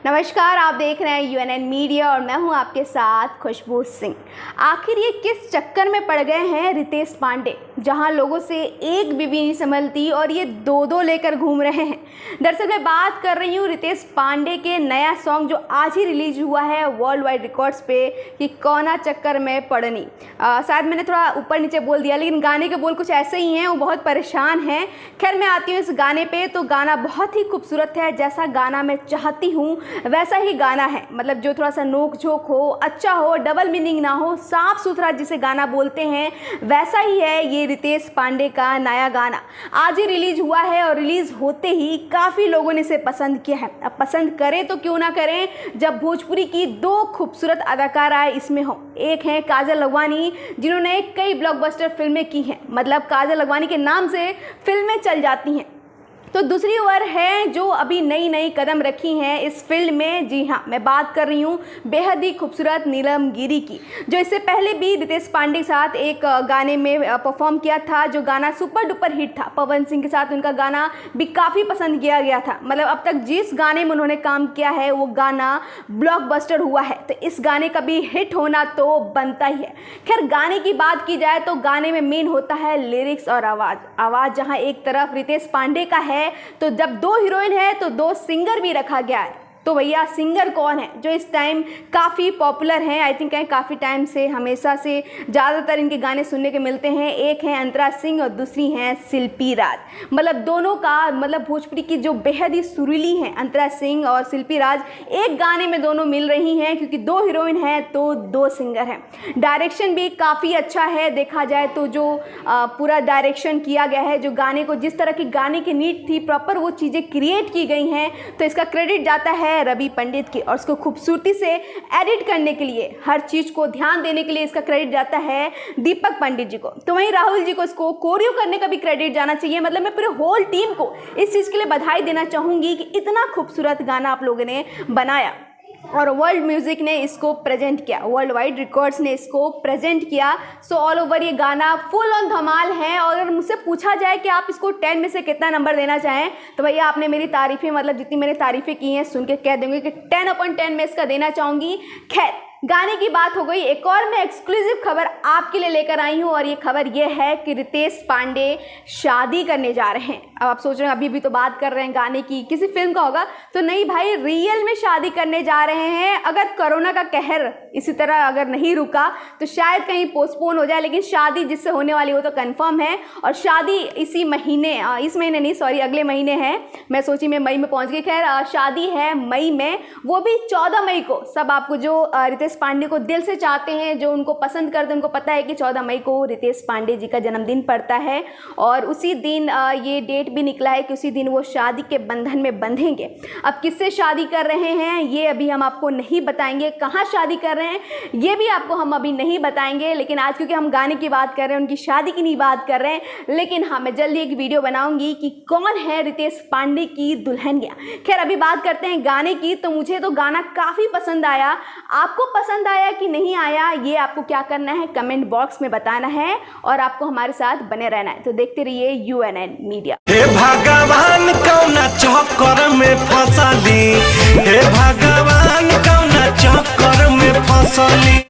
नमस्कार, आप देख रहे हैं यूएनएन मीडिया और मैं हूं आपके साथ खुशबू सिंह। आखिर ये किस चक्कर में पड़ गए हैं रितेश पांडे, जहां लोगों से एक बीवी नहीं संभलती और ये दो लेकर घूम रहे हैं। दरअसल मैं बात कर रही हूं रितेश पांडे के नया सॉन्ग जो आज ही रिलीज हुआ है वर्ल्ड वाइड रिकॉर्ड्स पे कि कौना चक्कर में पड़नी। शायद मैंने थोड़ा ऊपर नीचे बोल दिया, लेकिन गाने के बोल कुछ ऐसे ही हैं, वो बहुत परेशान हैं। खैर मैं आती हूँ इस गाने पे। तो गाना बहुत ही खूबसूरत है, जैसा गाना मैं चाहती हूँ वैसा ही गाना है। मतलब जो थोड़ा सा नोक झोंक हो, अच्छा हो, डबल मीनिंग ना हो, साफ सुथरा जिसे गाना बोलते हैं वैसा ही है ये रितेश पांडे का नया गाना। आज ही रिलीज हुआ है और रिलीज होते ही काफ़ी लोगों ने इसे पसंद किया है। अब पसंद करें तो क्यों ना करें, जब भोजपुरी की दो खूबसूरत अदाकाराएं इसमें हों। एक हैं काजल लखवानी, जिन्होंने कई ब्लॉकबस्टर फिल्में की हैं, मतलब काजल लखवानी के नाम से फिल्में चल जाती हैं। तो दूसरी ओर है जो अभी नई नई कदम रखी हैं इस फिल्म में। जी हाँ, मैं बात कर रही हूँ बेहद ही खूबसूरत नीलम गिरी की, जो इससे पहले भी रितेश पांडे के साथ एक गाने में परफॉर्म किया था, जो गाना सुपर डुपर हिट था। पवन सिंह के साथ उनका गाना भी काफ़ी पसंद किया गया था। मतलब अब तक जिस गाने में उन्होंने काम किया है वो गाना ब्लॉकबस्टर हुआ है, तो इस गाने का भी हिट होना तो बनता ही है। खैर गाने की बात की जाए तो गाने में मेन होता है लिरिक्स और आवाज़। जहाँ एक तरफ रितेश पांडे का है, तो जब दो हीरोइन है तो दो सिंगर भी रखा गया है। तो भैया सिंगर कौन है जो इस टाइम काफ़ी पॉपुलर हैं? आई थिंक काफ़ी टाइम से, हमेशा से ज़्यादातर इनके गाने सुनने के मिलते हैं। एक हैं अंतरा सिंह और दूसरी हैं शिल्पी राज। मतलब दोनों का मतलब भोजपुरी की जो बेहद ही सुरीली हैं अंतरा सिंह और शिल्पी राज, एक गाने में दोनों मिल रही हैं, क्योंकि दो हीरोइन हैं तो दो सिंगर हैं। डायरेक्शन भी काफ़ी अच्छा है, देखा जाए तो जो पूरा डायरेक्शन किया गया है, जो गाने को जिस तरह की गाने की नीड थी प्रॉपर वो चीज़ें क्रिएट की गई हैं, तो इसका क्रेडिट जाता है रवि पंडित की। और उसको खूबसूरती से एडिट करने के लिए, हर चीज़ को ध्यान देने के लिए इसका क्रेडिट जाता है दीपक पंडित जी को। तो वहीं राहुल जी को इसको कोरियो करने का भी क्रेडिट जाना चाहिए। मतलब मैं पूरे होल टीम को इस चीज़ के लिए बधाई देना चाहूँगी कि इतना खूबसूरत गाना आप लोगों ने बनाया और वर्ल्ड म्यूज़िक ने इसको प्रेजेंट किया, वर्ल्ड वाइड रिकॉर्ड्स ने इसको प्रेजेंट किया। सो ऑल ओवर ये गाना फुल ऑन धमाल है। और अगर मुझसे पूछा जाए कि आप इसको 10 में से कितना नंबर देना चाहें, तो भैया आपने मेरी तारीफ़ें, मतलब जितनी मैंने तारीफ़ें की हैं सुन के कह देंगे कि 10/10 में इसका देना चाहूँगी। खैर गाने की बात हो गई, एक और मैं एक्सक्लूसिव खबर आपके लिए लेकर आई हूँ और ये खबर ये है कि रितेश पांडे शादी करने जा रहे हैं। अब आप सोच रहे हैं अभी भी तो बात कर रहे हैं गाने की, किसी फिल्म का होगा, तो नहीं भाई, रियल में शादी करने जा रहे हैं। अगर कोरोना का कहर इसी तरह अगर नहीं रुका तो शायद कहीं पोस्टपोन हो जाए, लेकिन शादी जिससे होने वाली वो तो कंफर्म है। और शादी इसी महीने, इस महीने नहीं सॉरी अगले महीने है। मैं सोची मैं मई में पहुँच गई। खैर शादी है मई में, वो भी 14 मई को। सब आपको जो रितेश पांडे को दिल से चाहते हैं, जो उनको पसंद करते हैं, उनको पता है कि 14 मई को रितेश पांडे जी का जन्मदिन पड़ता है। और उसी दिन ये डेट भी निकला है कि उसी दिन वो शादी के बंधन में बंधेंगे। अब किससे शादी कर रहे हैं ये अभी हम आपको नहीं बताएंगे, कहाँ शादी कर रहे हैं ये भी आपको हम अभी नहीं बताएंगे। लेकिन आज क्योंकि हम गाने की बात कर रहे हैं, उनकी शादी की नहीं बात कर रहे हैं, लेकिन हाँ मैं जल्दी एक वीडियो बनाऊंगी कि कौन है रितेश पांडे की दुल्हनिया। खैर अभी बात करते हैं गाने की। तो मुझे तो गाना काफ़ी पसंद आया, आपको पसंद आया कि नहीं आया ये आपको क्या करना है कमेंट बॉक्स में बताना है और आपको हमारे साथ बने रहना है। तो देखते रहिए यूएनएन मीडिया। हे भगवान कौना चक्कर में फंसली, हे भगवान कौना चक्कर में फंसली।